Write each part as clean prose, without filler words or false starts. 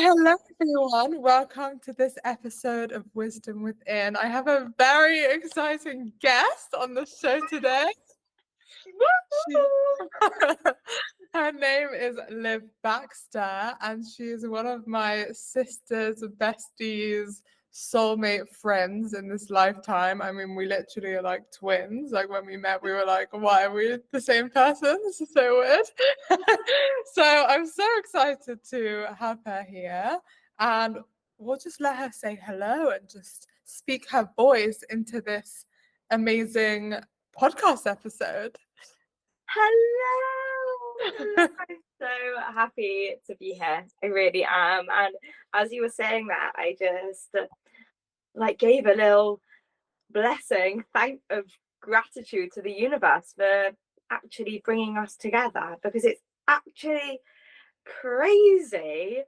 Hello, everyone. Welcome to this episode of Wisdom Within. I have a very exciting guest on the show today. Her name is Liv Baxter, and she is one of my sister's besties, soulmate friends in this lifetime. I mean, we literally are like twins. Like when we met, we were like, why are we the same person? This is so weird. So I'm so excited to have her here, and we'll just let her say hello and just speak her voice into this amazing podcast episode. Hello! I'm so happy to be here. I really am. And as you were saying that, I just gave a little blessing, thank of gratitude to the universe for actually bringing us together, because it's actually crazy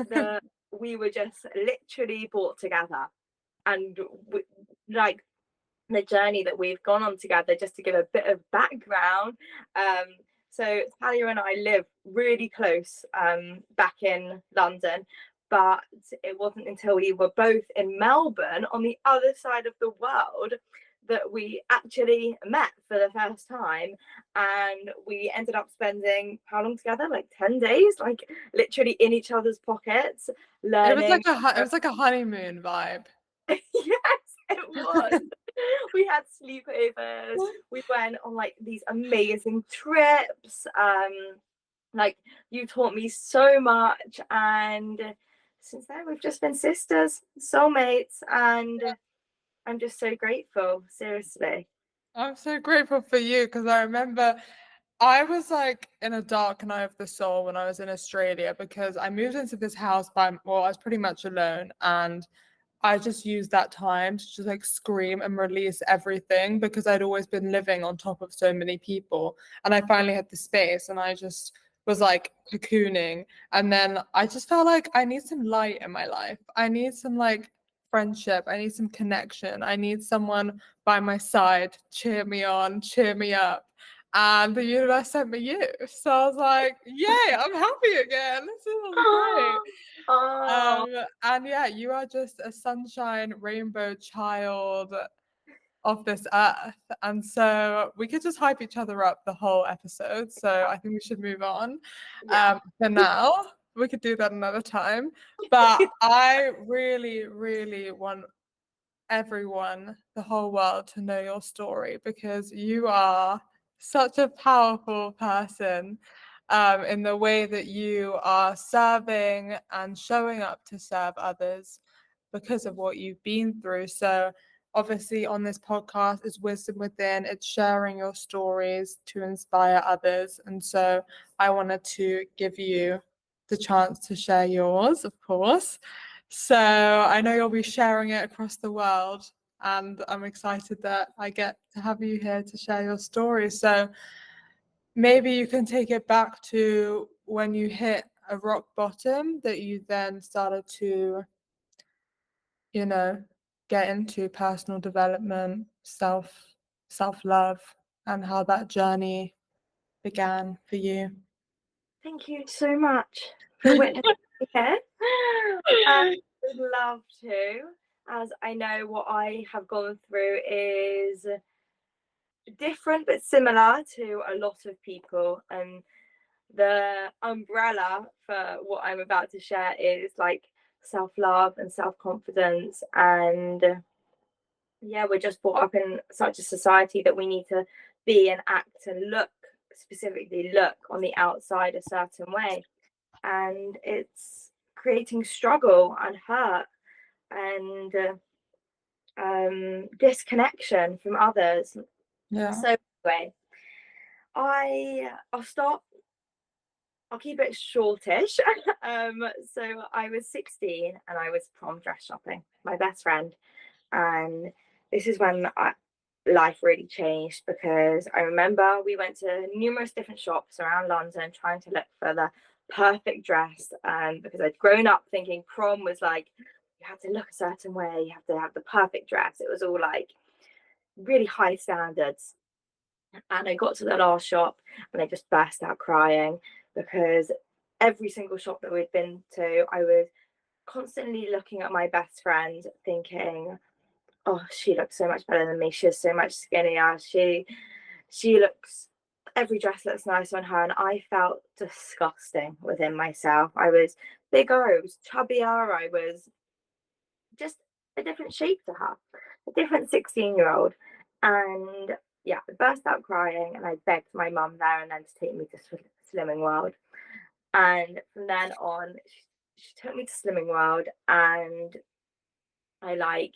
that we were just literally brought together, and like the journey that we've gone on together. Just to give a bit of background, so Talia and I live really close back in London, but it wasn't until we were both in Melbourne on the other side of the world that we actually met for the first time. And we ended up spending how long together? Like 10 days, like literally in each other's pockets, learning. It was like a honeymoon vibe. Yes, it was. We had sleepovers. We went on like these amazing trips. Like you taught me so much, and since then we've just been sisters, soulmates, and I'm just so grateful. Seriously. I'm so grateful for you because I remember I was like in a dark night of the soul when I was in Australia because I moved into this house I was pretty much alone, and I just used that time to just like scream and release everything because I'd always been living on top of so many people. And I finally had the space and I just was like cocooning. And then I just felt like I need some light in my life. I need some like friendship. I need some connection. I need someone by my side, cheer me on, cheer me up. And the universe sent me you. So I was like, yay, I'm happy again. This is great. Oh, And yeah, you are just a sunshine rainbow child of this earth. And so we could just hype each other up the whole episode. So I think we should move on. yeah. For now, we could do that another time. But I really, really want everyone, the whole world, to know your story because you are such a powerful person in the way that you are serving and showing up to serve others because of what you've been through. So, obviously, on this podcast is Wisdom Within, it's sharing your stories to inspire others. And so, I wanted to give you the chance to share yours, of course. So I know you'll be sharing it across the world, and I'm excited that I get to have you here to share your story. So maybe you can take it back to when you hit a rock bottom that you then started to, you know, get into personal development, self-love, and how that journey began for you. Thank you so much for witnessing it. I would love to, as I know what I have gone through is different but similar to a lot of people, and the umbrella for what I'm about to share is like self-love and self-confidence. And yeah, we're just brought up in such a society that we need to be and act and look, specifically look on the outside a certain way, and it's creating struggle and hurt and disconnection from others. Yeah. So anyway, I'll keep it shortish. So I was 16 and I was prom dress shopping, my best friend, and this is when life really changed, because I remember we went to numerous different shops around London trying to look for the perfect dress, because I'd grown up thinking prom was like you had to look a certain way, you have to have the perfect dress. It was all like really high standards. And I got to the last shop and I just burst out crying, because every single shop that we'd been to, I was constantly looking at my best friend thinking, oh, she looks so much better than me, she's so much skinnier, she looks, every dress looks nice on her, and I felt disgusting within myself. I was bigger, I was chubbier, I was just a different shape to her, a different 16-year-old. And yeah, I burst out crying and I begged my mum there and then to take me to Slimming World. And from then on, she took me to Slimming World, and I like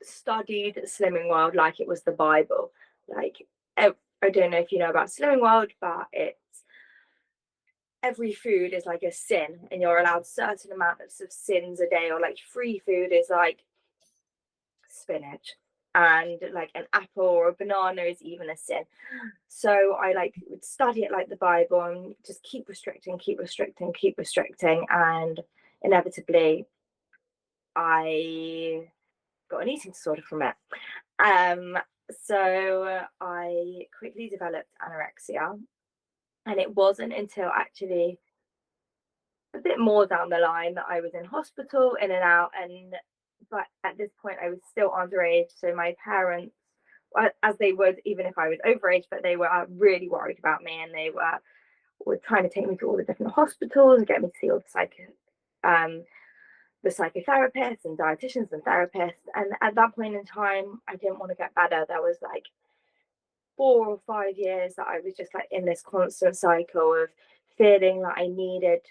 studied Slimming World like it was the Bible. Like, I don't know if you know about Slimming World, but it's every food is like a sin, and you're allowed certain amounts of sins a day, or like free food is like spinach, and like an apple or a banana is even a sin. So I like would study it like the Bible and just keep restricting, and inevitably I got an eating disorder from it. So I quickly developed anorexia, and it wasn't until actually a bit more down the line that I was in hospital, in and out, but at this point I was still underage, so my parents, as they would even if I was overage, but they were really worried about me, and they were trying to take me to all the different hospitals and get me to see all the psychotherapists and dietitians and therapists. And at that point in time, I didn't want to get better. There was like 4 or 5 years that I was just like in this constant cycle of feeling that I needed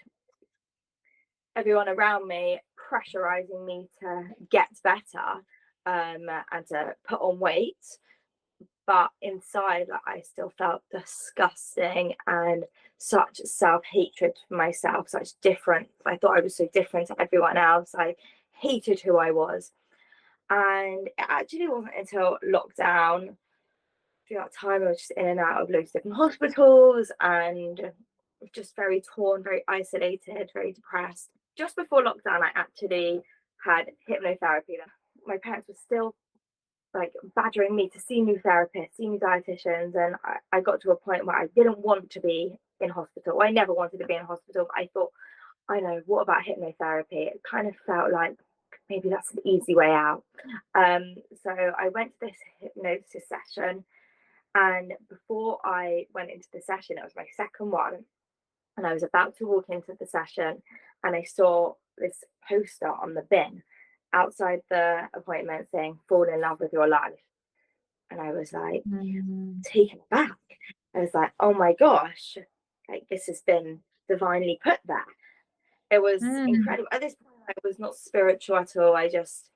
everyone around me pressurizing me to get better, and to put on weight. But inside, like, I still felt disgusting and such self-hatred for myself, such difference. I thought I was so different to everyone else. I hated who I was. And it actually wasn't until lockdown, through that time, I was just in and out of loads of different hospitals and just very torn, very isolated, very depressed. Just before lockdown, I actually had hypnotherapy. My parents were still like badgering me to see new therapists, see new dietitians, and I got to a point where I didn't want to be in hospital. I never wanted to be in hospital, but I thought, I know, what about hypnotherapy? It kind of felt like maybe that's an easy way out. So I went to this hypnosis session, and before I went into the session, it was my second one, and I was about to walk into the session, and I saw this poster on the bin outside the appointment saying fall in love with your life. And I was like taken aback. I was like, oh my gosh, like this has been divinely put there. It was incredible. At this point I was not spiritual at all. I just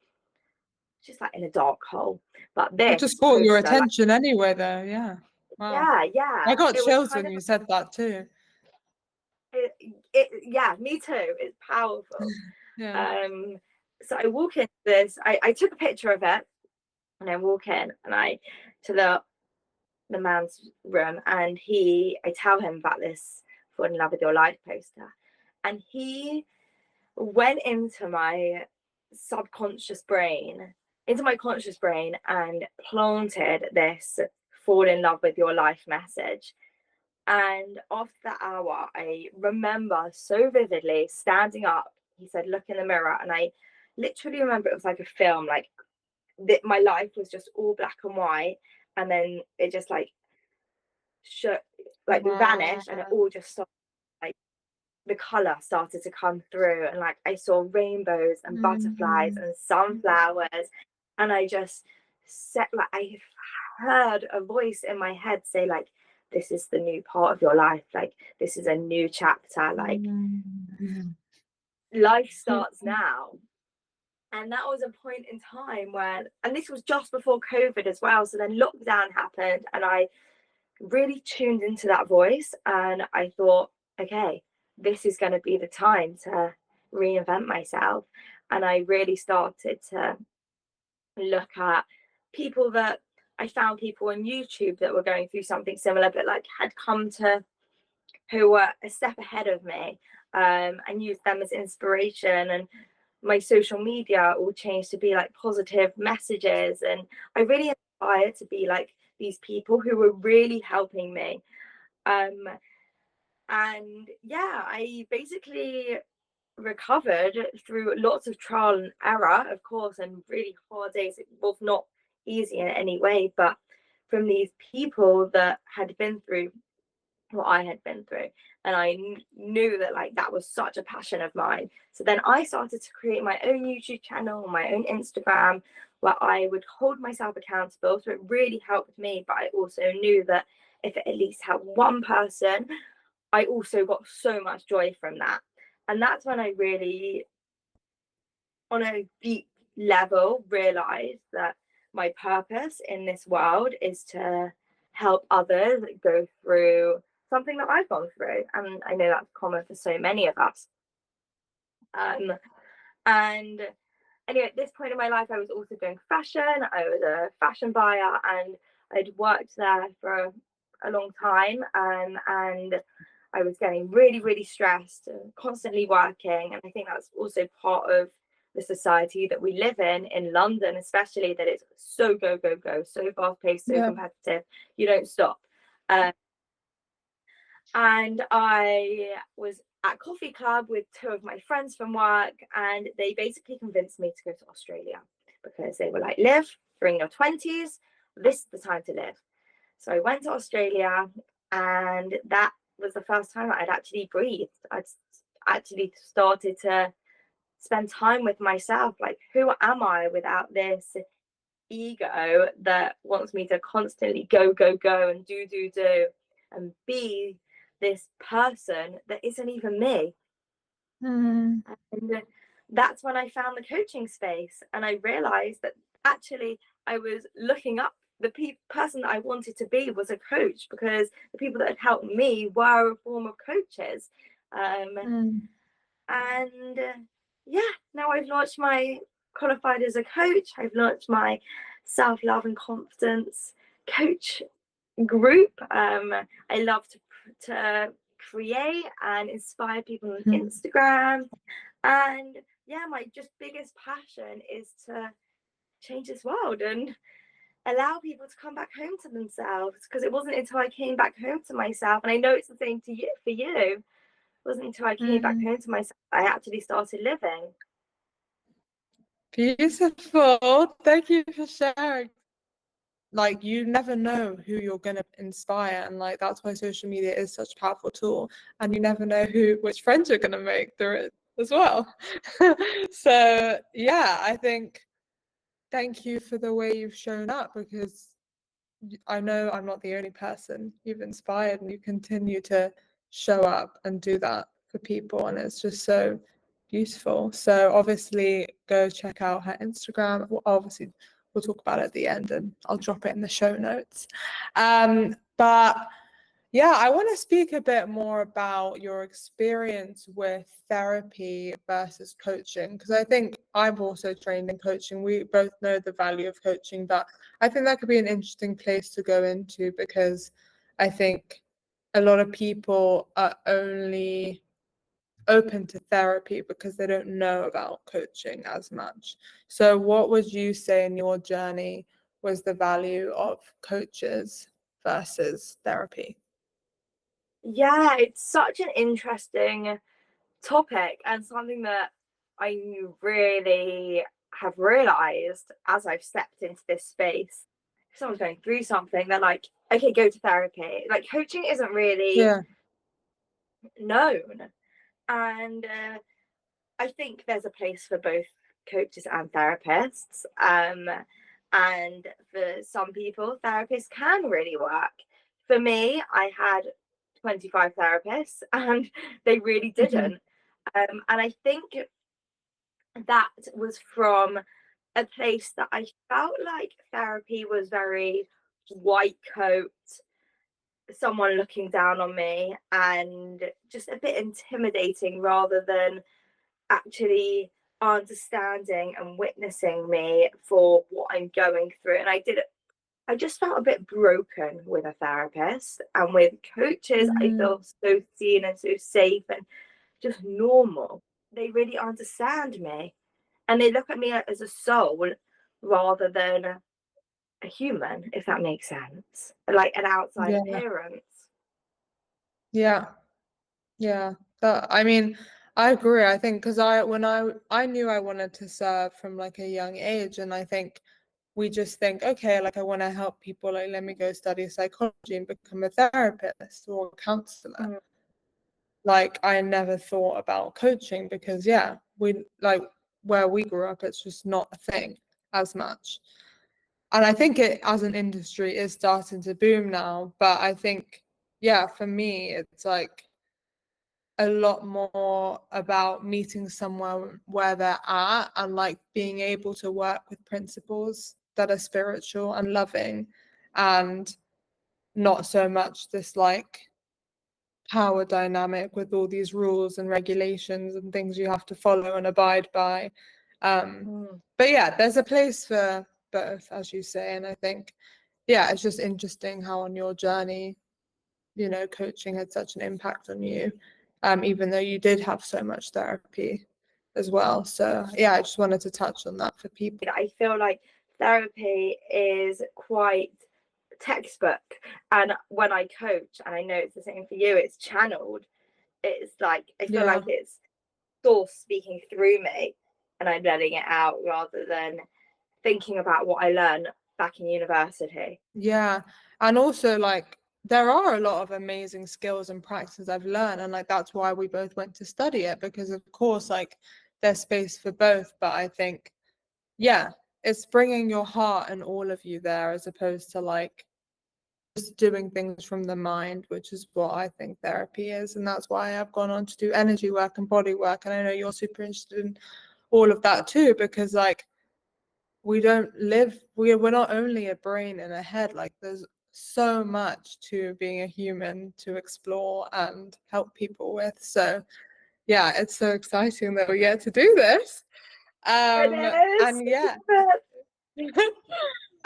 like in a dark hole. But this it just caught your poster, attention anyway though. Yeah. Wow. yeah, I got it was chills kind when of you said that too. yeah, me too. It's powerful. Yeah. So I walk into this, I took a picture of it, and I walk in and I to the man's room, and I tell him about this fall in love with your life poster, and he went into my subconscious brain, into my conscious brain, and planted this fall in love with your life message. And after that hour, I remember so vividly standing up. He said, look in the mirror. And I literally remember it was like a film, like my life was just all black and white. And then it just like vanished, and it all just started, like the color started to come through. And like I saw rainbows and butterflies and sunflowers. And I just I heard a voice in my head say, like, this is the new part of your life, like this is a new chapter, like life starts now. And that was a point in time where, and this was just before COVID as well, so then lockdown happened, and I really tuned into that voice, and I thought, okay, this is going to be the time to reinvent myself. And I really started to look at people that I found people on YouTube that were going through something similar, but like had come to, who were a step ahead of me, and used them as inspiration. And my social media all changed to be like positive messages, and I really aspired to be like these people who were really helping me. And yeah, I basically recovered through lots of trial and error, of course, and really hard days. It was not easy in any way, but from these people that had been through what I had been through, and I knew that like that was such a passion of mine. So then I started to create my own YouTube channel, my own Instagram, where I would hold myself accountable. So it really helped me, but I also knew that if it at least helped one person, I also got so much joy from that. And that's when I really, on a deep level, realized that my purpose in this world is to help others go through something that I've gone through. And I know that's common for so many of us. And anyway, at this point in my life, I was also doing fashion. I was a fashion buyer, and I'd worked there for a long time. And I was getting really, really stressed and constantly working. And I think that's also part of the society that we live in London, especially, that it's so go, go, go, so fast paced, so competitive. You don't stop. And I was at Coffee Club with two of my friends from work, and they basically convinced me to go to Australia because they were like, Liv, you're in your 20s, this is the time to live. So I went to Australia, and that was the first time I'd actually breathed. I'd actually started to spend time with myself. Like, who am I without this ego that wants me to constantly go, go, go and do, and be this person that isn't even me. And that's when I found the coaching space, and I realized that actually I was looking up the person that I wanted to be was a coach, because the people that had helped me were a form of coaches. And now I've launched my qualified as a coach. I've launched my self-love and confidence coach group. I love to create and inspire people on Instagram. And my just biggest passion is to change this world and allow people to come back home to themselves, because it wasn't until I came back home to myself, and I know it's the same to you, for you, it wasn't until I came back home to myself I actually started living. Beautiful. Thank you for sharing. Like, you never know who you're going to inspire, and like that's why social media is such a powerful tool, and you never know which friends you're going to make through it as well. So I think thank you for the way you've shown up, because I know I'm not the only person you've inspired, and you continue to show up and do that for people, and it's just so beautiful. So obviously go check out her Instagram. Obviously we'll talk about it at the end, and I'll drop it in the show notes. But I want to speak a bit more about your experience with therapy versus coaching, because I think I've also trained in coaching. We both know the value of coaching, but I think that could be an interesting place to go into, because I think a lot of people are only open to therapy because they don't know about coaching as much. So what would you say in your journey was the value of coaches versus therapy? Yeah, it's such an interesting topic, and something that I really have realized as I've stepped into this space. If someone's going through something, they're like, okay, go to therapy. Like, coaching isn't really known. And I think there's a place for both coaches and therapists. And for some people, therapists can really work. For me, I had 25 therapists, and they really didn't. And I think that was from a place that I felt like therapy was very white coat, someone looking down on me, and just a bit intimidating, rather than actually understanding and witnessing me for what I'm going through. And I just felt a bit broken with a therapist, and with coaches I feel so seen and so safe and just normal. They really understand me, and they look at me as a soul rather than a human, if that makes sense, like an outside appearance. But I mean, I agree. I think because I knew I wanted to serve from like a young age, and I think we just think, okay, like I want to help people, like let me go study psychology and become a therapist or a counselor. Mm. Like I never thought about coaching because yeah, we like where we grew up, it's just not a thing as much. And I think it as an industry is starting to boom now, but I think yeah, for me it's like a lot more about meeting someone where they're at and like being able to work with principles that are spiritual and loving and not so much this like power dynamic with all these rules and regulations and things you have to follow and abide by. Mm. But yeah, there's a place for both, as you say. And I think, yeah, it's just interesting how on your journey, you know, coaching had such an impact on you, even though you did have so much therapy as well. So yeah, I just wanted to touch on that for people. I feel like therapy is quite textbook, and when I coach, and I know it's the same for you, it's channeled. It's like I feel Yeah. like it's source speaking through me, and I'm letting it out rather than thinking about what I learned back in university. Yeah. And also like there are a lot of amazing skills and practices I've learned, and like that's why we both went to study it, because of course like there's space for both. But I think, yeah, it's bringing your heart and all of you there as opposed to like just doing things from the mind, which is what I think therapy is. And that's why I've gone on to do energy work and body work. And I know you're super interested in all of that too, because like we don't live, we're not only a brain and a head, like there's so much to being a human to explore and help people with. So yeah, it's so exciting that we get to do this. It is. And yeah,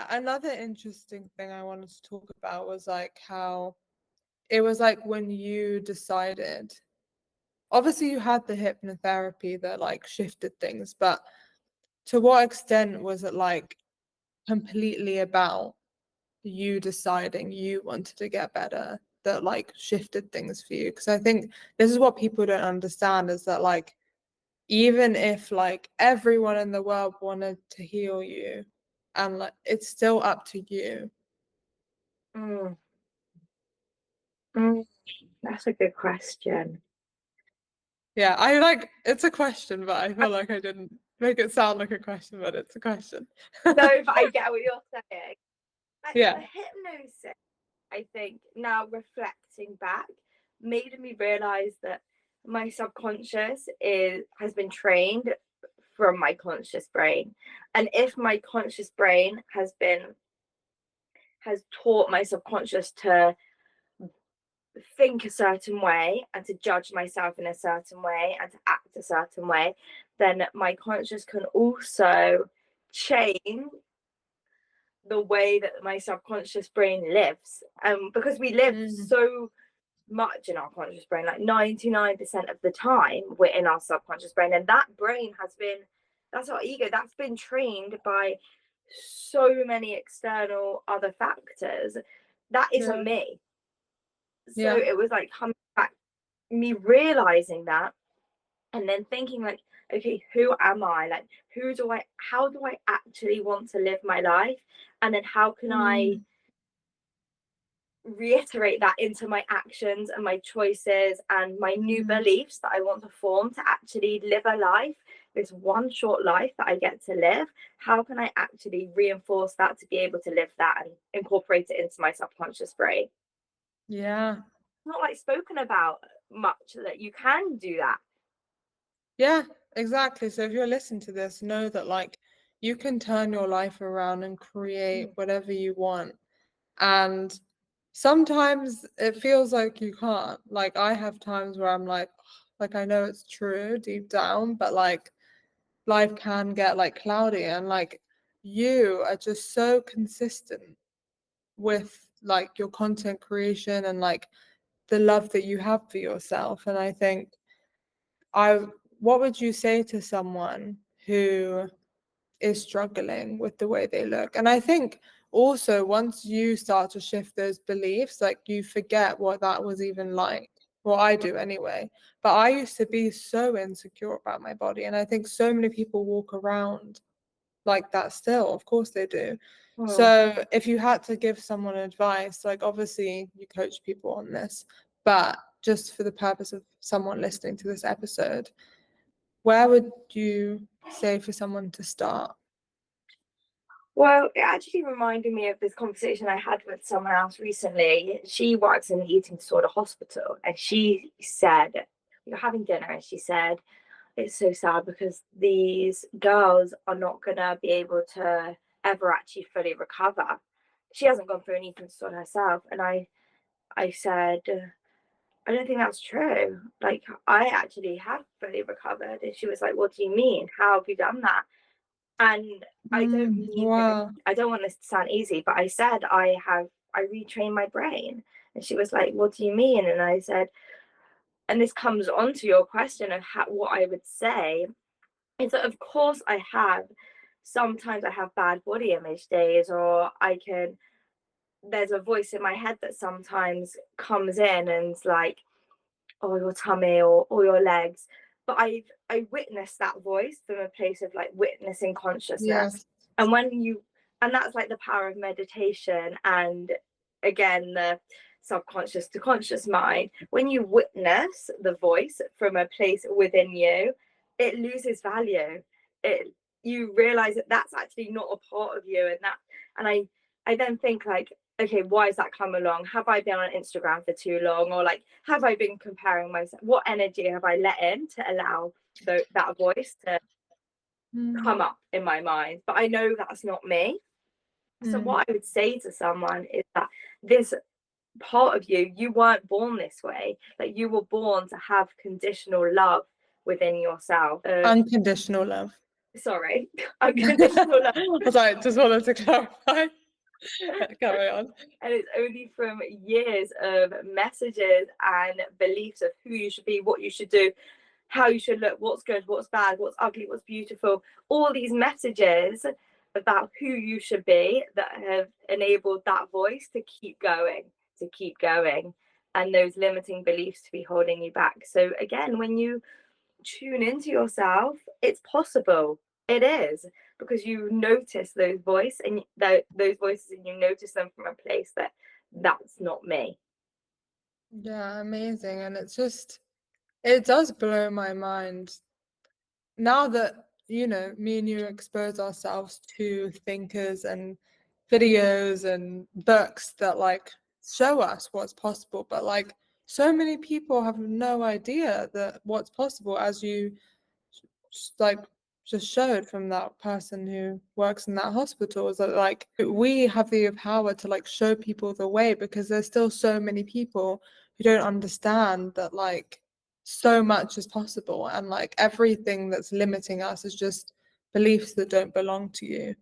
another interesting thing I wanted to talk about was like how it was like when you decided, obviously you had the hypnotherapy that like shifted things, but to what extent was it like completely about you deciding you wanted to get better that like shifted things for you? Because I think this is what people don't understand, is that like even if like everyone in the world wanted to heal you, and like it's still up to you. Mm. Mm. That's a good question. Yeah, I like it's a question, but I feel like I didn't make it sound like a question, but it's a question. No, but I get what you're saying. Yeah. The hypnosis, I think, now reflecting back, made me realize that my subconscious has been trained from my conscious brain. And if my conscious brain has taught my subconscious to think a certain way and to judge myself in a certain way and to act a certain way, then my conscious can also change the way that my subconscious brain lives. Because we live so much in our conscious brain, like 99% of the time we're in our subconscious brain, and that brain that's our ego, that's been trained by so many external other factors. That isn't Yeah. me. So Yeah. it was like coming back, me realizing that, and then thinking like, okay, who am I? Like, how do I actually want to live my life? And then how can I reiterate that into my actions and my choices and my new beliefs that I want to form to actually live a life, this one short life that I get to live? How can I actually reinforce that to be able to live that and incorporate it into my subconscious brain? Yeah. Not like spoken about much that you can do that. Yeah, exactly. So if you're listening to this, know that like you can turn your life around and create whatever you want. And sometimes it feels like you can't. Like I have times where I'm like I know it's true deep down, but like life can get like cloudy, and like you are just so consistent with like your content creation and like the love that you have for yourself. And I think I what would you say to someone who is struggling with the way they look? And I think also once you start to shift those beliefs, like you forget what that was even like. Well, I do anyway. But I used to be so insecure about my body, and I think so many people walk around like that still. Of course they do. So if you had to give someone advice, like obviously you coach people on this, but just for the purpose of someone listening to this episode, where would you say for someone to start? Well, it actually reminded me of this conversation I had with someone else recently. She works in the eating disorder hospital, and she said, we were having dinner, and she said, it's so sad because these girls are not going to be able to ever actually fully recover. She hasn't gone through an eating disorder herself. And I said, I don't think that's true. Like, I actually have fully recovered. And she was like, what do you mean? How have you done that? And I don't mean Wow. I don't want this to sound easy, but I said I retrained my brain. And she was like, what do you mean? And I said, and this comes on to your question of what I would say is that of course sometimes I have bad body image days, or there's a voice in my head that sometimes comes in and's like, oh, your tummy or your legs. But I witnessed that voice from a place of like witnessing consciousness. Yes. And that's like the power of meditation, and again the subconscious to conscious mind. When you witness the voice from a place within you, it loses value. You realize that that's actually not a part of you. And I then think like, okay, why has that come along? Have I been on Instagram for too long? Or like, have I been comparing myself? What energy have I let in to allow that voice to come up in my mind? But I know that's not me. So what I would say to someone is that this part of you weren't born this way. Like, you were born to have conditional love within yourself. Unconditional love. Sorry, unconditional love. I was like, just wanted to clarify. Carry on. And it's only from years of messages and beliefs of who you should be, what you should do, how you should look, what's good, what's bad, what's ugly, what's beautiful. All these messages about who you should be that have enabled that voice to keep going, and those limiting beliefs to be holding you back. So again, when you tune into yourself, it's possible. It is, because you notice those voices and you notice them from a place that's not me. Yeah, amazing. And it does blow my mind now that, me and you expose ourselves to thinkers and videos and books that like show us what's possible. But like so many people have no idea that what's possible, as you like just showed from that person who works in that hospital, is that like we have the power to like show people the way, because there's still so many people who don't understand that like so much is possible, and like everything that's limiting us is just beliefs that don't belong to you.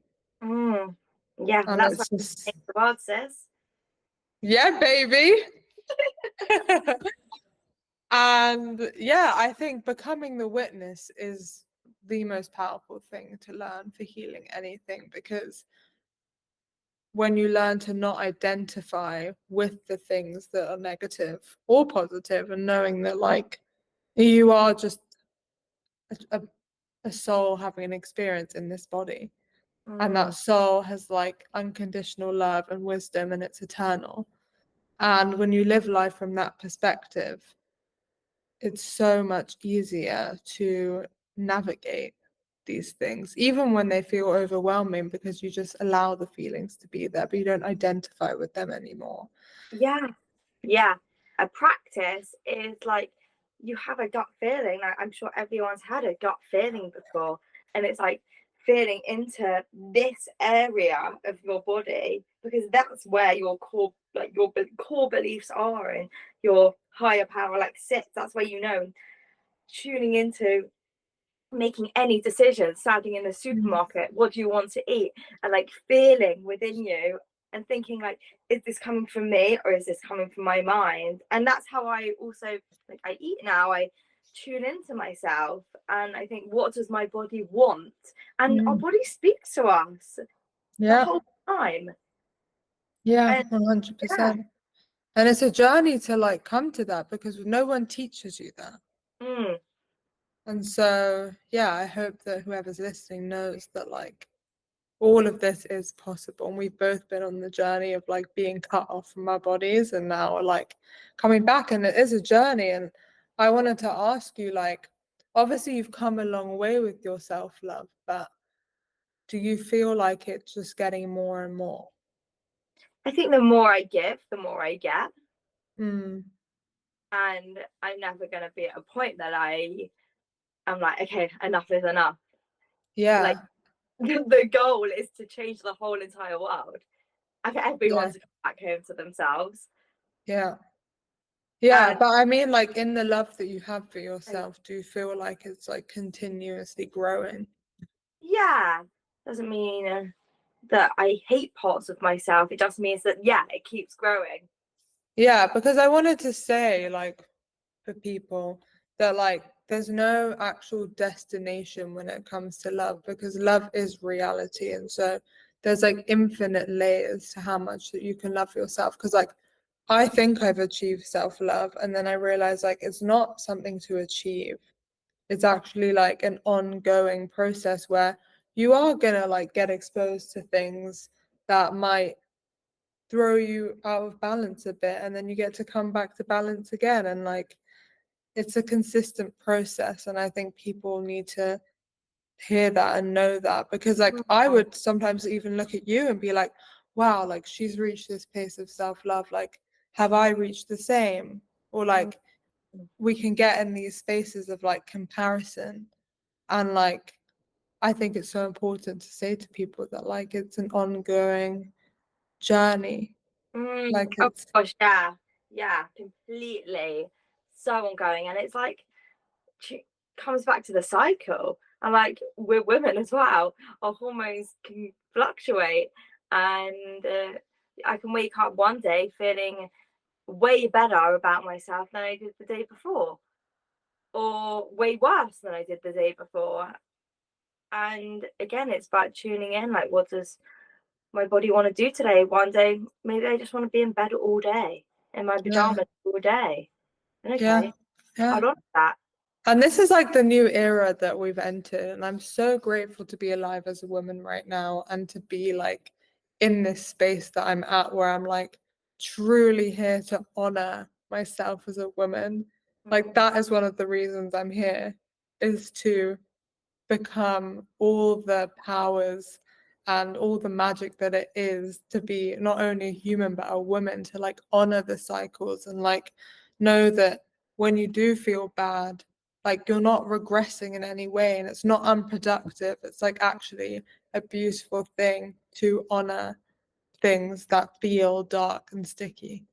Yeah, And that's it's what just the word says. yeah, baby. And yeah, I think becoming the witness is the most powerful thing to learn for healing anything, because when you learn to not identify with the things that are negative or positive, and knowing that like you are just a soul having an experience in this body, and that soul has like unconditional love and wisdom, and it's eternal. And when you live life from that perspective, it's so much easier to navigate these things, even when they feel overwhelming, because you just allow the feelings to be there, but you don't identify with them anymore. Yeah. A practice is like, you have a gut feeling. Like, I'm sure everyone's had a gut feeling before, and it's like feeling into this area of your body, because that's where your core beliefs are, and your higher power like sits. That's where tuning into making any decisions, standing in the supermarket, what do you want to eat, and like feeling within you and thinking like, is this coming from me or is this coming from my mind? And that's how I also, like, I eat now. I tune into myself and I think, what does my body want? And our body speaks to us the whole time. Yeah, And 100%. And it's a journey to like come to that because no one teaches you that. Mm. And so, yeah, I hope that whoever's listening knows that like all of this is possible. And we've both been on the journey of like being cut off from our bodies and now like coming back. And it is a journey. And I wanted to ask you, like, obviously you've come a long way with your self-love, but do you feel like it's just getting more and more? I think the more I give, the more I get. Mm, And I'm never going to be at a point that I'm like, okay, enough is enough. Like, yeah, the goal is to change the whole entire world and for everyone yeah, to come back home to themselves. yeah. Yeah, And but I mean, like in the love that you have for I, yourself, do you feel like it's like continuously growing? yeah, doesn't mean that I hate parts of myself. It just means that, yeah, it keeps growing. Yeah, because I wanted to say, like, for people that like there's no actual destination when it comes to love because love is reality. And so there's like infinite layers to how much that you can love yourself. Because like I think I've achieved self-love, and then I realized like it's not something to achieve. It's actually like an ongoing process where you are gonna like get exposed to things that might throw you out of balance a bit, and then you get to come back to balance again. And like it's a consistent process, and I think people need to hear that and know that, because like I Mhm. would sometimes even look at you and be like, wow, like she's reached this place of self-love, like have I reached the same? Or like we can get in these spaces of like comparison. And like I think it's so important to say to people that like it's an ongoing journey. Like Oh it's gosh, yeah, yeah, completely. So ongoing, and it's like comes back to the cycle. And like we're women as well, our hormones can fluctuate, and I can wake up one day feeling way better about myself than I did the day before, or way worse than I did the day before. And again, it's about tuning in. Like, what does my body want to do today? One day, maybe I just want to be in bed all day in my yeah, pajamas all day. And yeah, okay, yeah. I'll honor that. And this is like the new era that we've entered. And I'm so grateful to be alive as a woman right now and to be like in this space that I'm at where I'm like truly here to honor myself as a woman. Like Mm. that is one of the reasons I'm here, is to become all the powers and all the magic that it is to be not only a human but a woman, to like honor the cycles and like know that when you do feel bad, like you're not regressing in any way and it's not unproductive. It's like actually a beautiful thing to honor things that feel dark and sticky.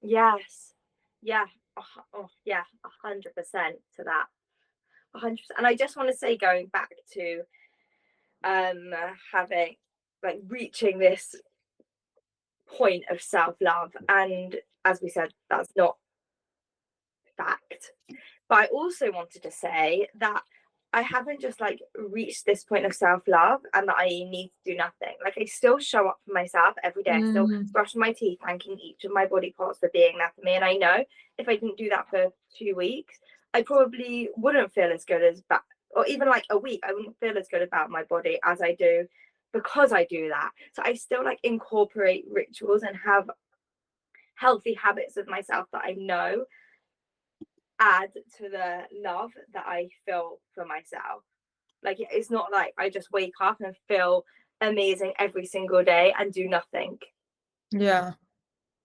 Yes, yeah, oh yeah, 100% to that. 100%. And I just want to say, going back to having like reaching this point of self-love, and as we said, that's not fact. But I also wanted to say that I haven't just like reached this point of self-love and that I need to do nothing. Like, I still show up for myself every day. I still Mm, brush my teeth, thanking each of my body parts for being there for me. And I know if I didn't do that for 2 weeks, I probably wouldn't feel as good as back, or even like a week, I wouldn't feel as good about my body as I do because I do that. So I still like incorporate rituals and have healthy habits with myself that I know add to the love that I feel for myself. Like, it's not like I just wake up and feel amazing every single day and do nothing. yeah.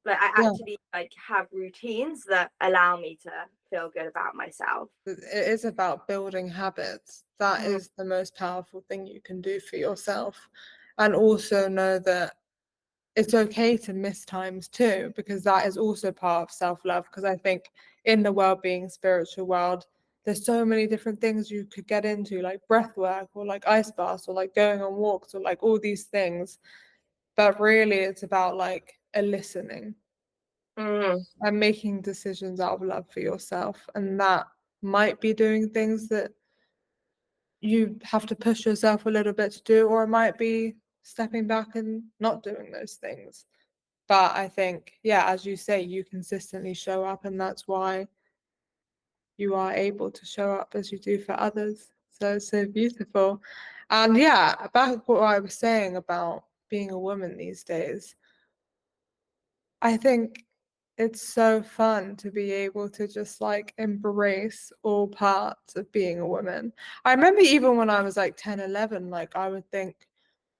Like, I Yeah. actually like have routines that allow me to feel good about myself. It is about building habits. That Mm. is the most powerful thing you can do for yourself. And also know that it's okay to miss times too, because that is also part of self-love. Because I think in the well-being spiritual world, there's so many different things you could get into, like breath work or like ice baths or like going on walks or like all these things. But really it's about like a listening Mm. and making decisions out of love for yourself. And that might be doing things that you have to push yourself a little bit to do, or it might be stepping back and not doing those things. But I think, yeah, as you say, you consistently show up, and that's why you are able to show up as you do for others. So it's so beautiful. And yeah, back what I was saying about being a woman these days, I think it's so fun to be able to just like embrace all parts of being a woman. I remember even when I was like 10, 11, like I would think,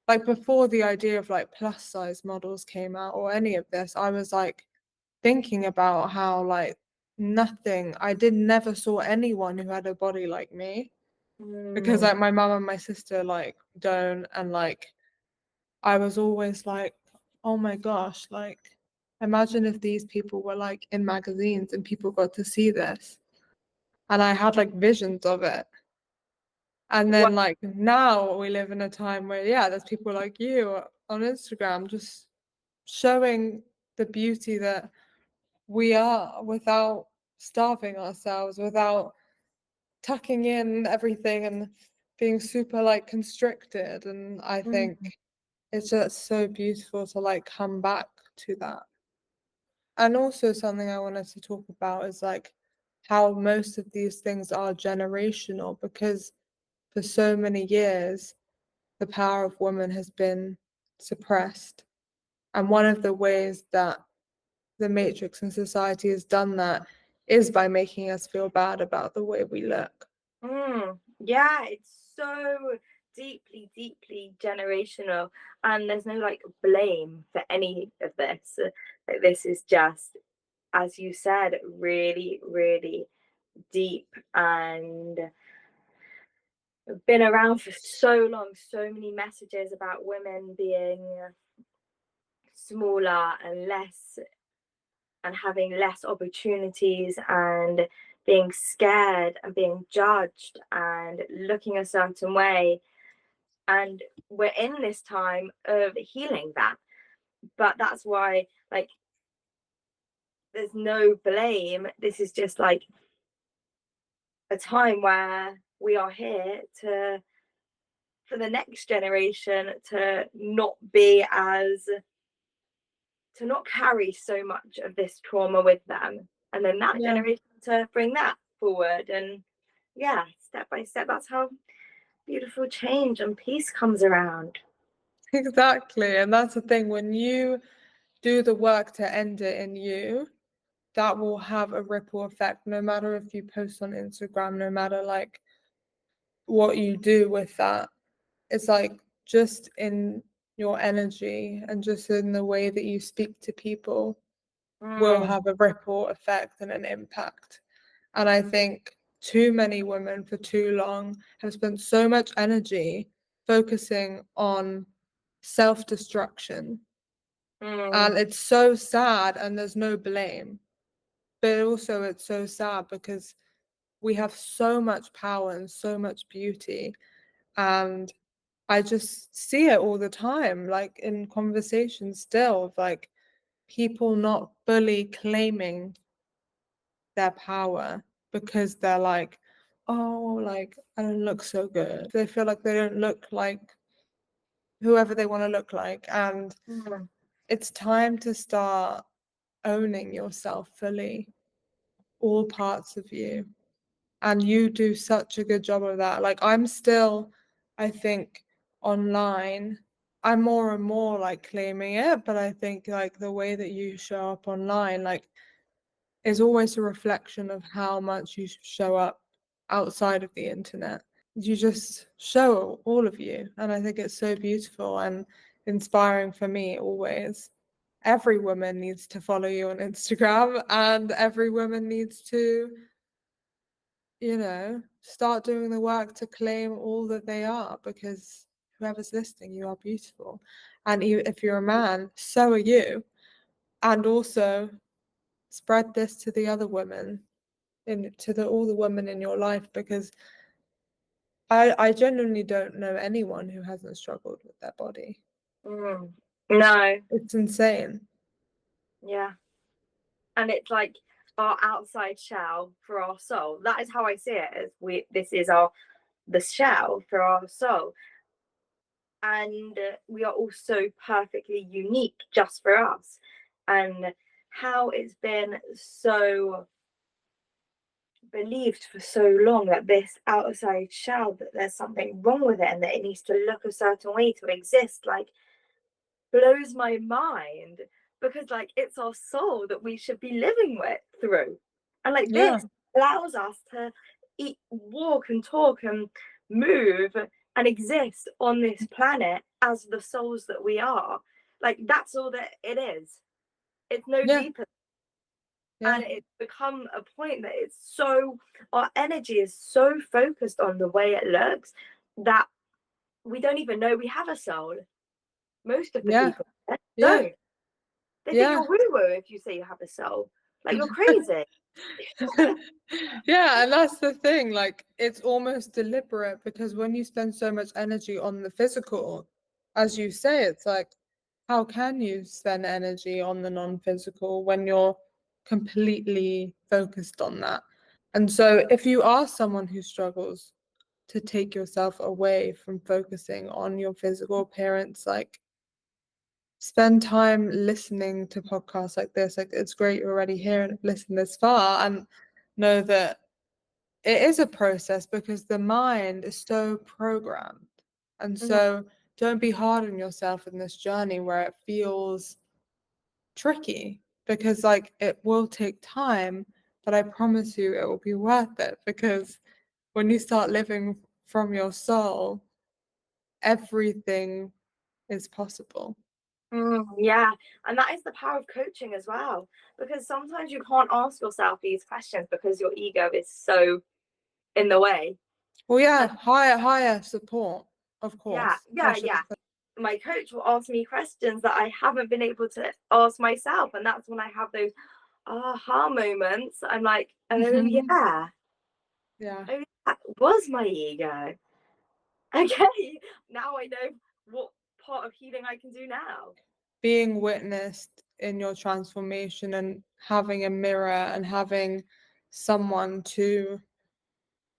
like before the idea of like plus size models came out or any of this, I was like thinking about how like nothing, I did never saw anyone who had a body like me, because Mm. like my mum and my sister like don't, and like I was always like, oh my gosh, like imagine if these people were like in magazines and people got to see this. And I had like visions of it. And What? then like now we live in a time where, yeah, there's people like you on Instagram just showing the beauty that we are without starving ourselves, without tucking in everything and being super like constricted. And I think Mm. it's just so beautiful to like come back to that. And also something I wanted to talk about is like how most of these things are generational, because for so many years the power of women has been suppressed. And one of the ways that the Matrix and society has done that is by making us feel bad about the way we look. Yeah, it's so deeply, deeply generational, and there's no like blame for any of this. Like, this is just, as you said, really, really deep and been around for so long. So many messages about women being smaller and less, and having less opportunities, and being scared and being judged and looking a certain way. And we're in this time of healing that. But that's why, like, there's no blame. This is just like a time where we are here to, for the next generation, to not be as, to not carry so much of this trauma with them, and then that Yeah, generation to bring that forward. And yeah, step by step, that's how beautiful change and peace comes around. exactly. And that's the thing, when you do the work to end it in you, that will have a ripple effect, no matter if you post on Instagram, no matter like what you do with that. It's like just in your energy and just in the way that you speak to people will Mm, have a ripple effect and an impact. And I think too many women for too long have spent so much energy focusing on self-destruction. mm, And it's so sad, and there's no blame. But also it's so sad because we have so much power and so much beauty. And I just see it all the time, like in conversations still, of like people not fully claiming their power because they're like, oh, like I don't look so good. They feel like they don't look like whoever they want to look like. And mm, it's time to start owning yourself fully, all parts of you. And you do such a good job of that. Like I'm still, I think, online, I'm more and more like claiming it, but I think like the way that you show up online, like is always a reflection of how much you show up outside of the internet. You just show all of you, and I think it's so beautiful and inspiring for me always. Every woman needs to follow you on Instagram, and every woman needs to, start doing the work to claim all that they are, because whoever's listening, you are beautiful. And if you're a man, so are you. And also spread this to the other women, all the women in your life, because I genuinely don't know anyone who hasn't struggled with their body. mm. No, It's insane. yeah. And it's like our outside shell for our soul. That is how I see it. As we, this is our, the shell for our soul. and we are all so perfectly unique just for us. And how it's been so believed for so long that this outside shell, that there's something wrong with it and that it needs to look a certain way to exist, like, blows my mind, because like it's our soul that we should be living with through, and like Yeah. this allows us to eat, walk and talk and move and exist on this planet as the souls that we are. Like, that's all that it is. It's no Yeah. deeper. Yeah. And it's become a point that it's so, our energy is so focused on the way it looks that we don't even know we have a soul. Most of the Yeah. people Yeah. don't. They think Yeah. you're woo-woo if you say you have a soul. Like, you're crazy. Yeah, and that's the thing, like it's almost deliberate, because when you spend so much energy on the physical, as you say, it's like, how can you spend energy on the non-physical when you're completely focused on that? And so if you are someone who struggles to take yourself away from focusing on your physical appearance, like spend time listening to podcasts like this. Like, it's great you're already here and have listened this far, and know that it is a process, because the mind is so programmed. And Mhm. so don't be hard on yourself in this journey where it feels tricky, because like it will take time, but I promise you it will be worth it, because when you start living from your soul, everything is possible. Yeah, and that is the power of coaching as well, because sometimes you can't ask yourself these questions because your ego is so in the way. Well, yeah, So higher support, of yeah, course. I yeah, should yeah. have said. My coach will ask me questions that I haven't been able to ask myself, and that's when I have those aha moments. I'm like, oh yeah, Yeah. oh, that was my ego. Okay, now I know what part of healing I can do now. Being witnessed in your transformation, and having a mirror and having someone to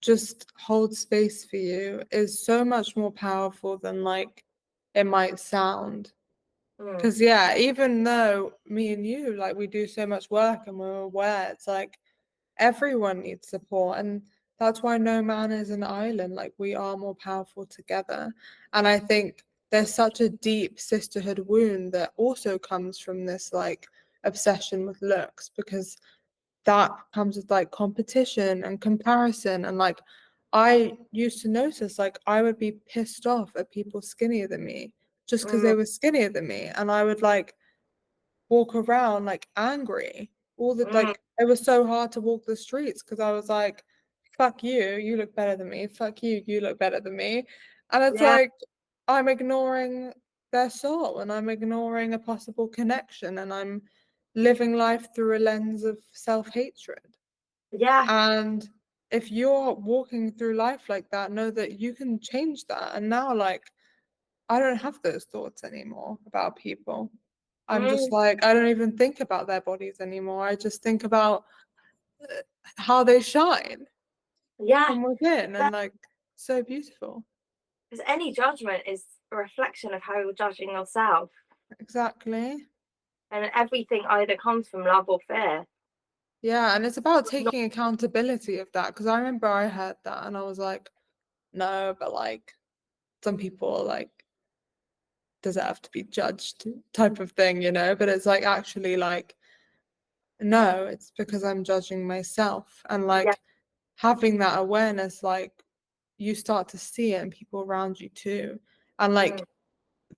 just hold space for you is so much more powerful than like it might sound. Mm, Because yeah, even though me and you, like, we do so much work and we're aware, it's like everyone needs support, and that's why no man is an island. Like, we are more powerful together. And I think there's such a deep sisterhood wound that also comes from this like obsession with looks, because that comes with like competition and comparison. And like, I used to notice, like, I would be pissed off at people skinnier than me just because mm, they were skinnier than me, and I would like walk around like angry all the mm, like, it was so hard to walk the streets because I was like, fuck you, you look better than me, fuck you, you look better than me. And it's yeah, like, I'm ignoring their soul, and I'm ignoring a possible connection, and I'm living life through a lens of self-hatred. yeah, And if you're walking through life like that, know that you can change that. And now, like, I don't have those thoughts anymore about people. I'm just mm, like, I don't even think about their bodies anymore. I just think about uh, how they shine yeah. from within, and like, so beautiful. Because any judgment is a reflection of how you're judging yourself, Exactly. and everything either comes from love or fear. Yeah. And it's about Not, taking accountability of that. Because I remember I heard that and I was like, no, but like, some people like deserve to be judged type of thing, you know? But it's like, actually, like, no, it's because I'm judging myself. And yeah, like, having that awareness, like, you start to see it in people around you too. And mm, like,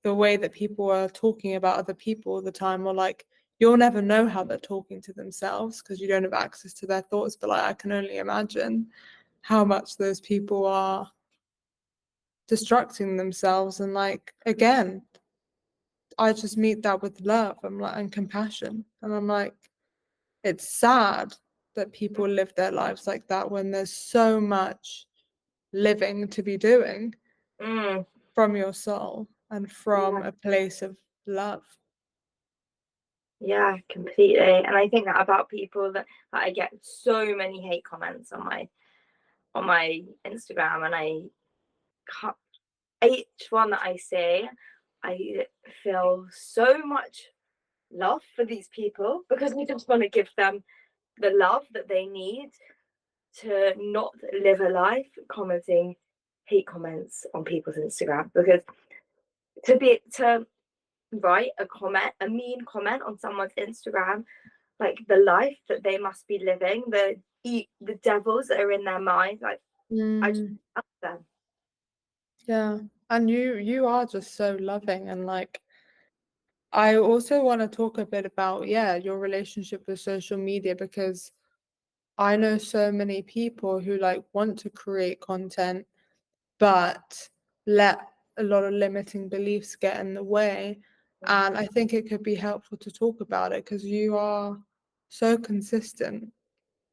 the way that people are talking about other people all the time, or like, you'll never know how they're talking to themselves because you don't have access to their thoughts. But like, I can only imagine how much those people are destructing themselves. And like, again, I just meet that with love, I'm like, and compassion. And I'm like, it's sad that people live their lives like that when there's so much living to be doing mm, from your soul and from yeah, a place of love. yeah, completely. And I think that about people, that I get so many hate comments on my Instagram, and I can't. each one that I see, I feel so much love for these people because I just want to give them the love that they need to not live a life commenting hate comments on people's Instagram. Because to write a mean comment on someone's Instagram, like the life that they must be living, the devils that are in their mind, like I just love them. Yeah, and you are just so loving, and like I also want to talk a bit about, yeah, your relationship with social media, because I know so many people who like want to create content but let a lot of limiting beliefs get in the way. And I think it could be helpful to talk about it because you are so consistent.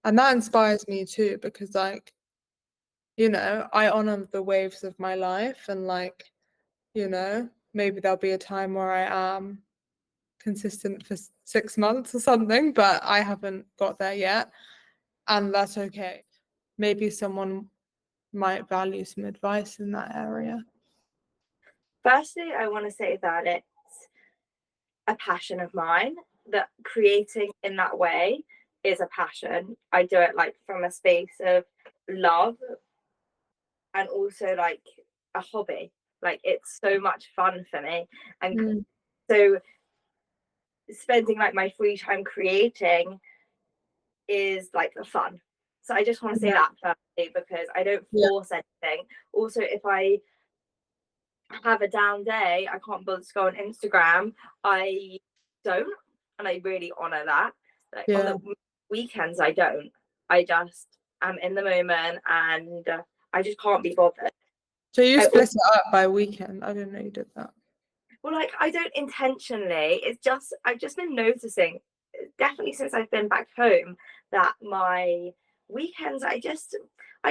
And that inspires me too, because like, you know, I honor the waves of my life, and like, you know, maybe there'll be a time where I am consistent for 6 months or something, but I haven't got there yet. And that's okay. Maybe someone might value some advice in that area. Firstly, I want to say that it's a passion of mine, that creating in that way is a passion. I do it like from a space of love and also like a hobby. Like it's so much fun for me. And so spending like my free time creating is like the fun. So I just want to say that firstly, because I don't force anything. Also, if I have a down day, I can't bother to go on Instagram, I don't, and I really honor that. Like on the weekends, I don't. I just am in the moment, and I just can't be bothered. So you split it up by weekend? I didn't know you did that. Well, like I don't intentionally. It's just I've just been noticing, definitely since I've been back home, that my weekends I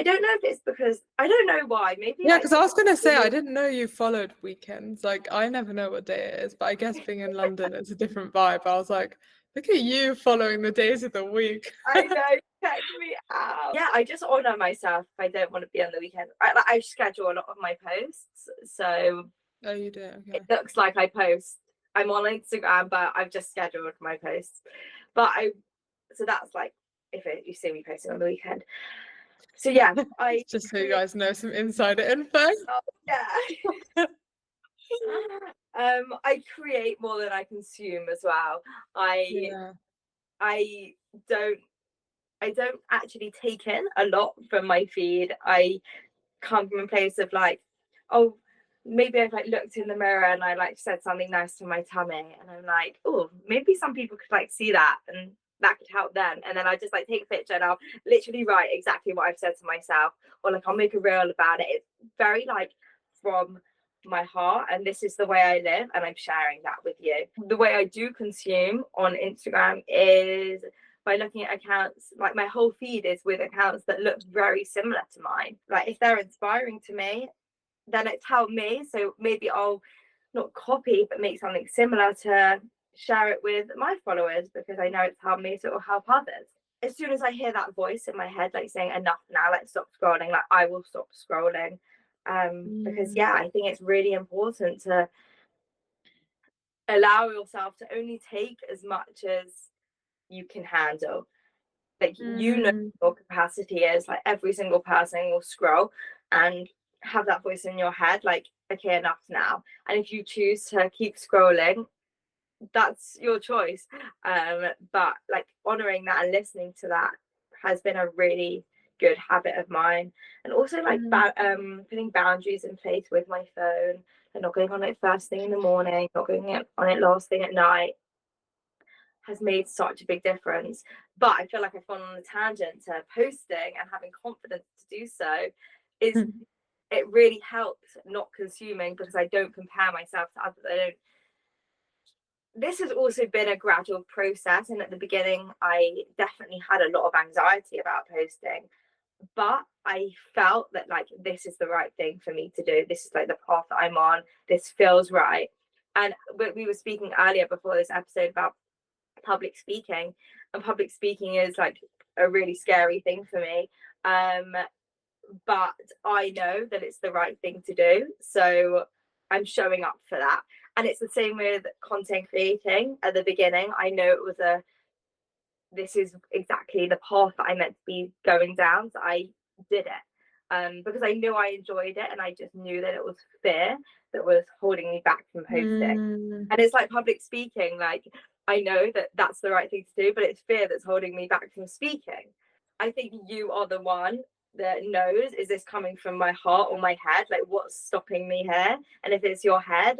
don't know if it's because I don't know why. Maybe yeah, because I was gonna say I didn't know you followed weekends. Like I never know what day it is, but I guess being in London, it's a different vibe. I was like, look at you following the days of the week. I know, check me out. Yeah, I just honor myself if I don't want to be on the weekend. I schedule a lot of my posts, so oh, you do. Okay. It looks like I post. I'm on Instagram, but I've just scheduled my posts. So that's like if you see me posting on the weekend. So yeah, I just so you guys know some insider info. Oh, yeah. I create more than I consume as well. I don't actually take in a lot from my feed. I come from a place of like, oh, maybe I've like looked in the mirror and I like said something nice to my tummy, and I'm like, oh, maybe some people could like see that and that could help them. And then I just like take a picture and I'll literally write exactly what I've said to myself, or like I'll make a reel about it. It's very like from my heart, and this is the way I live, and I'm sharing that with you. The way I do consume on Instagram is by looking at accounts. Like my whole feed is with accounts that look very similar to mine. Like if they're inspiring to me, then it's helped me, so maybe I'll not copy but make something similar to share it with my followers, because I know it's helped me, so it will help others. As soon as I hear that voice in my head like saying enough now, let's stop scrolling, like I will stop scrolling. Because yeah, I think it's really important to allow yourself to only take as much as you can handle. Like you know your capacity is. Like every single person will scroll and have that voice in your head like, okay, enough now. And if you choose to keep scrolling, that's your choice. But like honoring that and listening to that has been a really good habit of mine. And also like putting boundaries in place with my phone, and not going on it first thing in the morning, not going on it last thing at night, has made such a big difference. But I feel like I've gone on a tangent to posting and having confidence to do so. It really helps not consuming, because I don't compare myself to others. This has also been a gradual process, and at the beginning I definitely had a lot of anxiety about posting, but I felt that like this is the right thing for me to do. This is like the path that I'm on. This feels right. And we were speaking earlier before this episode about public speaking, and public speaking is like a really scary thing for me. but I know that it's the right thing to do. So I'm showing up for that. And it's the same with content creating. At the beginning, I know it was this is exactly the path that I meant to be going down. So I did it because I knew I enjoyed it, and I just knew that it was fear that was holding me back from posting. And it's like public speaking. Like, I know that that's the right thing to do, but it's fear that's holding me back from speaking. I think you are the one that knows, is this coming from my heart or my head? Like, what's stopping me here? And if it's your head,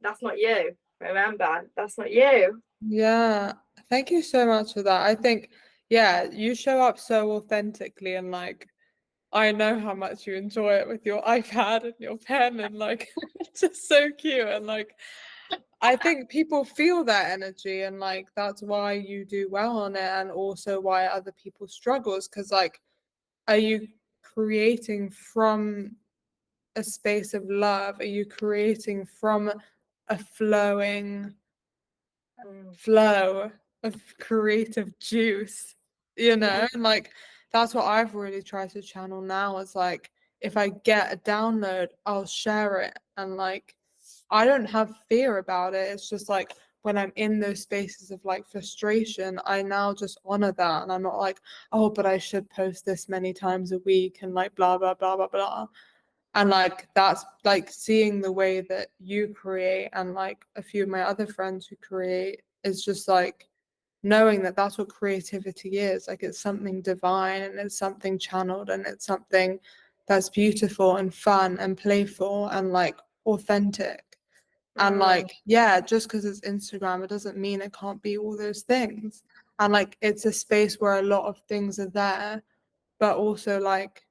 that's not you. Remember, that's not you. Yeah, thank you so much for that. I think, yeah, you show up so authentically, and like I know how much you enjoy it with your iPad and your pen, and like it's just so cute. And like I think people feel that energy, and like that's why you do well on it, and also why other people struggles. Because like, are you creating from a space of love? Are you creating from a flowing flow of creative juice, you know? And like that's what I've really tried to channel now, is like if I get a download, I'll share it. And like I don't have fear about it. It's just like when I'm in those spaces of like frustration, I now just honor that, and I'm not like, oh, but I should post this many times a week and like blah blah blah blah blah. And like that's like seeing the way that you create, and like a few of my other friends who create, is just like knowing that that's what creativity is. Like it's something divine, and it's something channeled, and it's something that's beautiful and fun and playful and like authentic. And like, yeah, just because it's Instagram, it doesn't mean it can't be all those things. And like it's a space where a lot of things are there, but also like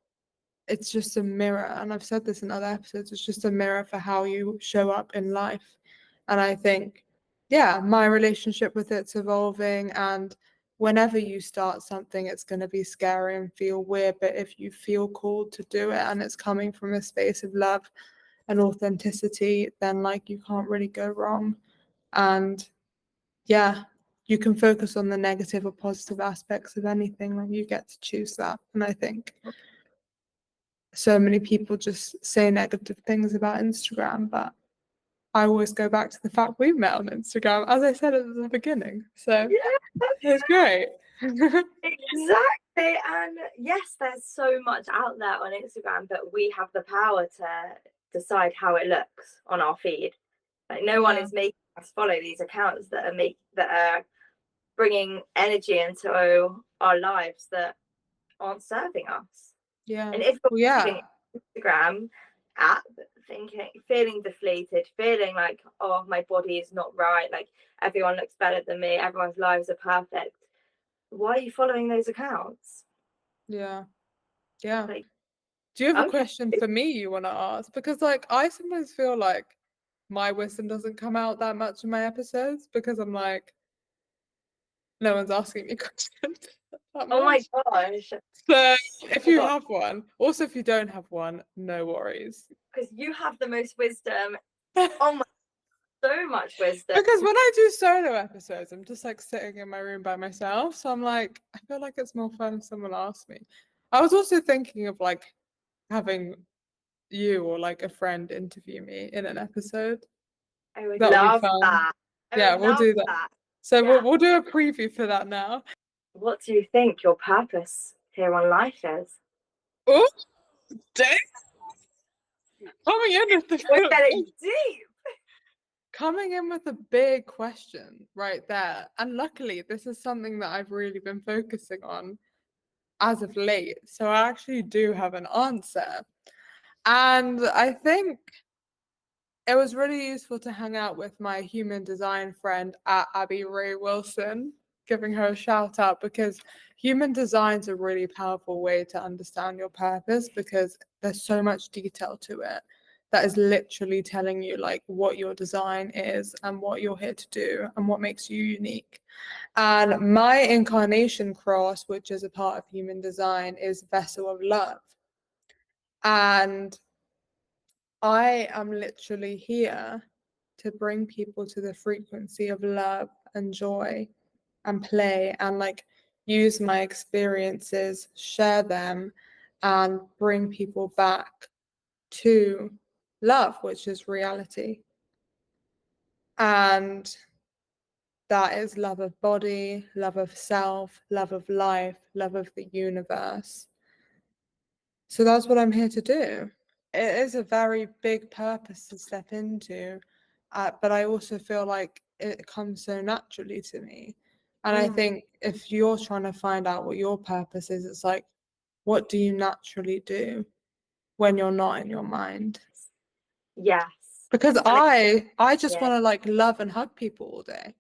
it's just a mirror. And I've said this in other episodes, it's just a mirror for how you show up in life. And I think, yeah, my relationship with it's evolving. And whenever you start something, it's going to be scary and feel weird. But if you feel called to do it and it's coming from a space of love and authenticity, then like you can't really go wrong. And yeah, you can focus on the negative or positive aspects of anything, like you get to choose that. And I think so many people just say negative things about Instagram, but I always go back to the fact we met on Instagram, as I said at the beginning. So Yeah, it's great. exactly. And yes, there's so much out there on Instagram, but we have the power to decide how it looks on our feed. Like, no one Yeah. is making us follow these accounts that are bringing energy into our lives that aren't serving us. Yeah. And if Well, you're yeah. using Instagram app thinking, feeling deflated, feeling like, oh, my body is not right, like everyone looks better than me, everyone's lives are perfect, why are you following those accounts? Yeah. Yeah. Like, Do you have a okay. question for me you want to ask? Because like I sometimes feel like my wisdom doesn't come out that much in my episodes, because I'm like, no one's asking me questions that Oh my much. gosh. So if Oh you god, have one, also if you don't have one, no worries. because you have the most wisdom. Oh my, so much wisdom. Because when I do solo episodes, I'm just like sitting in my room by myself. So I'm like, I feel like it's more fun if someone asks me. I was also thinking of like having you or like a friend interview me in an episode. I would That would be love fun. that. I Yeah, would we'll love do that. that. So Yeah. we'll do a preview for that now. What do you think your purpose here on life is? Oh, dang. Coming in with We're the getting deep. coming in with a big question right there. And luckily, this is something that I've really been focusing on as of late. So I actually do have an answer. And I think it was really useful to hang out with my human design friend at Abby Ray Wilson, giving her a shout out, because human design is a really powerful way to understand your purpose, because there's so much detail to it that is literally telling you like what your design is and what you're here to do and what makes you unique. And my incarnation cross, which is a part of human design, is Vessel of Love. And I am literally here to bring people to the frequency of love and joy and play, and like use my experiences, share them, and bring people back to love, which is reality. And that is love of body, love of self, love of life, love of the universe. So that's what I'm here to do. It is a very big purpose to step into, but I also feel like it comes so naturally to me. And I think if you're trying to find out what your purpose is, it's like, what do you naturally do when you're not in your mind? Yes. Because I just Yeah. want to like love and hug people all day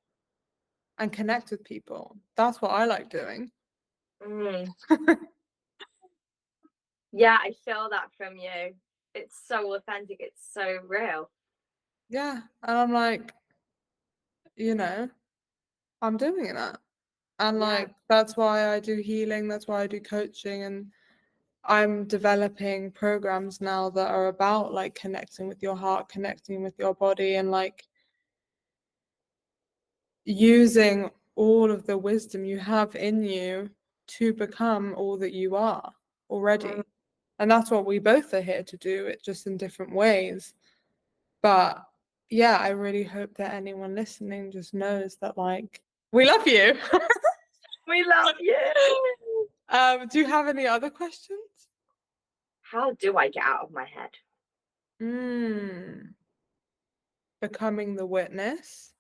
and connect with people. That's what I like doing. Mm. Yeah, I feel that from you. It's so authentic. It's so real. Yeah. And I'm like, you know, I'm doing that. And Yeah. like that's why I do healing, that's why I do coaching, and I'm developing programs now that are about like connecting with your heart, connecting with your body, and like using all of the wisdom you have in you to become all that you are already. And that's what we both are here to do, it just in different ways. But yeah, I really hope that anyone listening just knows that like we love you. We love you. Do you have any other questions? How do I get out of my head? Becoming the witness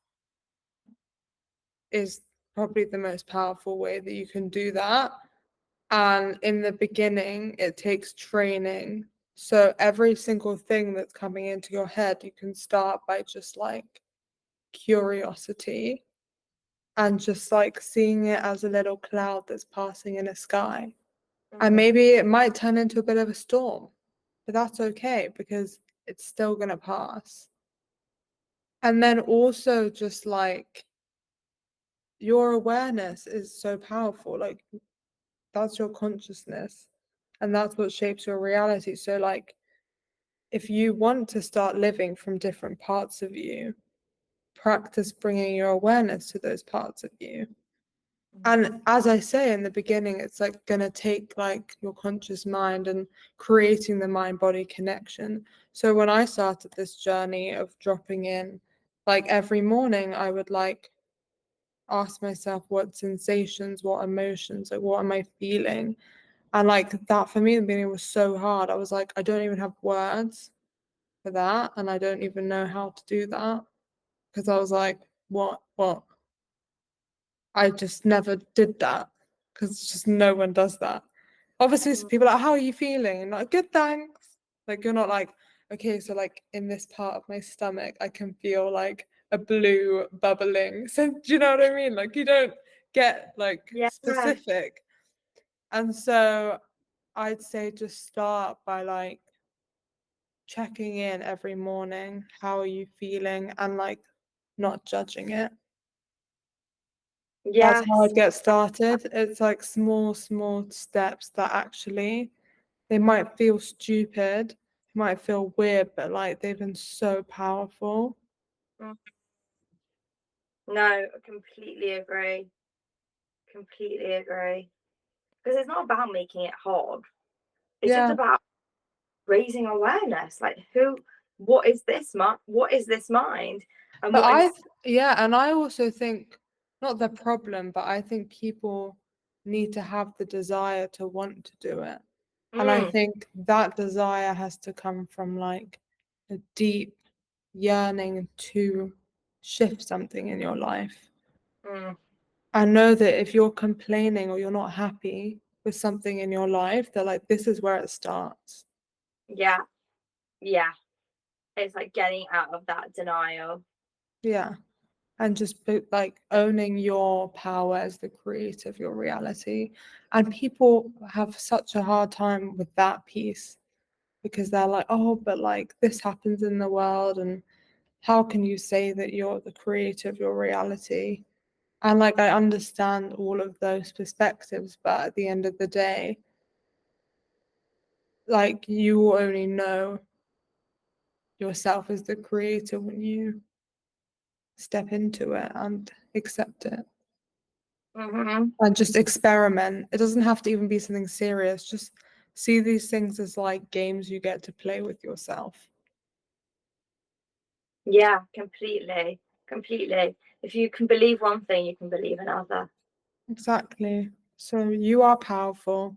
is probably the most powerful way that you can do that. And in the beginning, it takes training. So every single thing that's coming into your head, you can start by just like curiosity and just like seeing it as a little cloud that's passing in a sky. And maybe it might turn into a bit of a storm, but that's okay because it's still going to pass. And then also just like your awareness is so powerful. Like that's your consciousness and that's what shapes your reality. So like if you want to start living from different parts of you, practice bringing your awareness to those parts of you. And as I say in the beginning, it's like going to take like your conscious mind and creating the mind body connection. So when I started this journey of dropping in, like every morning, I would like ask myself what sensations, what emotions, like what am I feeling? And like that for me in the beginning was so hard. I was like, I don't even have words for that. And I don't even know how to do that. Because I was like, what? I just never did that. Because just no one does that. Obviously people are like, how are you feeling? And like, good, thanks. Like you're not like, okay, so like in this part of my stomach, I can feel like a blue bubbling. So do you know what I mean? Like you don't get like Yeah. specific. And so I'd say just start by like checking in every morning. How are you feeling? And like not judging it. That's how Yes. I'd get started. It's like small steps that actually they might feel stupid, might feel weird, but like they've been so powerful. No, I completely agree. Completely agree. Because it's not about making it hard. It's just Yeah. about raising awareness. Like what is this mind? And But and I also think not the problem, but I think people need to have the desire to want to do it. And I think that desire has to come from like a deep yearning to shift something in your life. I know that if you're complaining or you're not happy with something in your life, that like this is where it starts. Yeah. Yeah. It's like getting out of that denial. Yeah. And just like owning your power as the creator of your reality. And people have such a hard time with that piece because they're like, oh, but like this happens in the world. And how can you say that you're the creator of your reality? And like, I understand all of those perspectives, but at the end of the day, like, you will only know yourself as the creator when you step into it and accept it. Mhm. and just experiment. It doesn't have to even be something serious. Just see these things as like games you get to play with yourself. Yeah, completely. Completely. If you can believe one thing, you can believe another. Exactly. So you are powerful.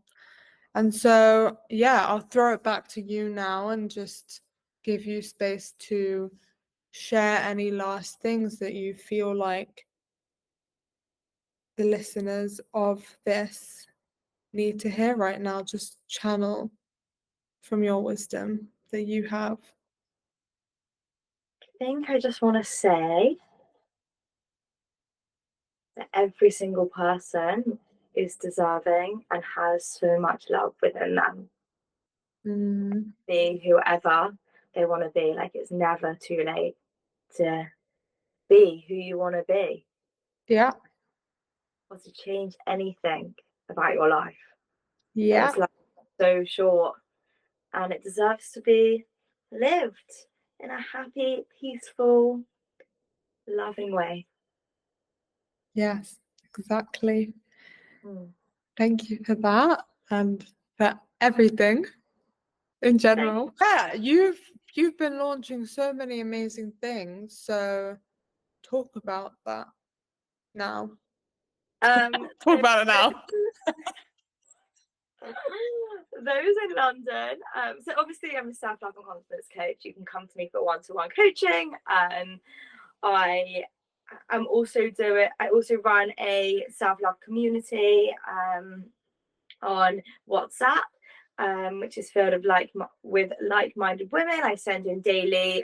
And so, yeah, I'll throw it back to you now and just give you space to share any last things that you feel like the listeners of this need to hear right now. Just channel from your wisdom that you have. I think I just want to say that every single person is deserving and has so much love within them. Mm, Be whoever they want to be. Like, it's never too late to be who you want to be yeah, or to change anything about your life. yeah, It's like so short and it deserves to be lived in a happy, peaceful, loving way. yes, exactly. Mm. Thank you for that and for everything in general. Yeah, you've been launching so many amazing things. So talk about that now. Talk So about it now. those in London. So obviously I'm a self-love and confidence coach. You can come to me for one-to-one coaching. I also run a self-love community on WhatsApp, which is filled with like-minded women. I send in daily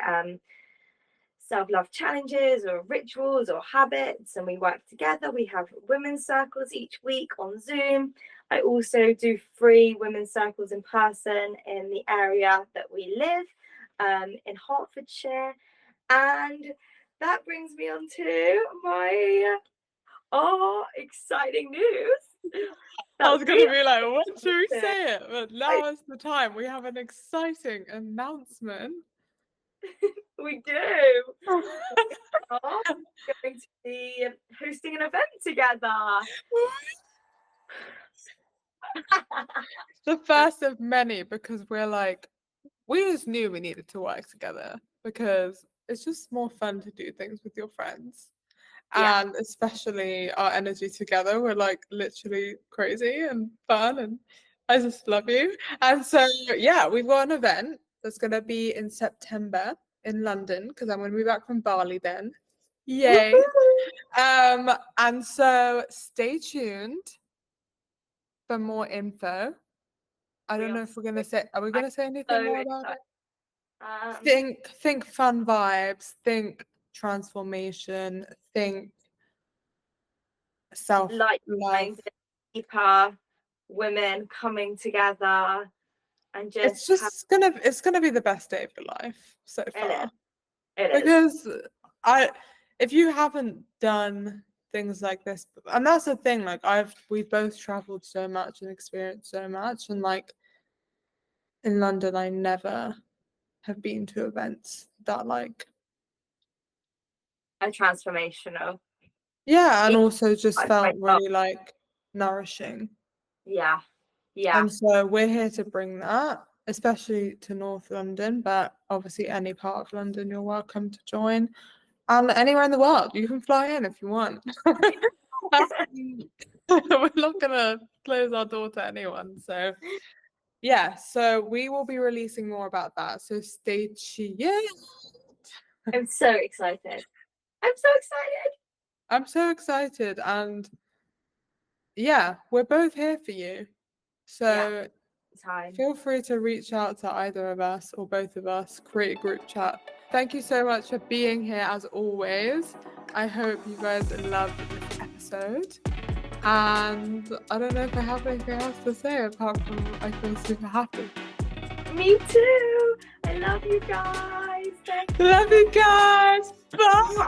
self-love challenges or rituals or habits, and we work together. We have women's circles each week on Zoom. I also do free women's circles in person in the area that we live, in Hertfordshire. And that brings me on to my exciting news. I was going We to be like, when should we say it? But now is the time. We have an exciting announcement. we do. Are going to be hosting an event together. The first of many, because we just knew we needed to work together because it's just more fun to do things with your friends. Yeah. And especially our energy together, we're like literally crazy and fun, and I just love you. And so, yeah, we've got an event that's going to be in September in London because I'm going to be back from Bali then. Yay. And so stay tuned for more info. I don't know if we're gonna say. Are we gonna say anything more about it? Think fun vibes. Think transformation. Think self-love. Like-minded, deeper women coming together and just It's gonna be the best day of your life so far. it is. Because if you haven't done things like this, and that's the thing, like we both traveled so much and experienced so much, and like in London, I never have been to events that like And transformational. yeah, and Even also just felt myself. really like nourishing. Yeah. And so we're here to bring that, especially to North London, but obviously any part of London you're welcome to join. And anywhere in the world, you can fly in if you want. We're not gonna close our door to anyone. So yeah, so we will be releasing more about that. So stay tuned. I'm so excited. I'm so excited. I'm so excited, and yeah, we're both here for you. So feel free to reach out to either of us or both of us, create a group chat. Thank you so much for being here as always. I hope you guys loved this episode. And I don't know if I have anything else to say apart from I feel super happy. Me too. I love you guys. Love you guys. Bye.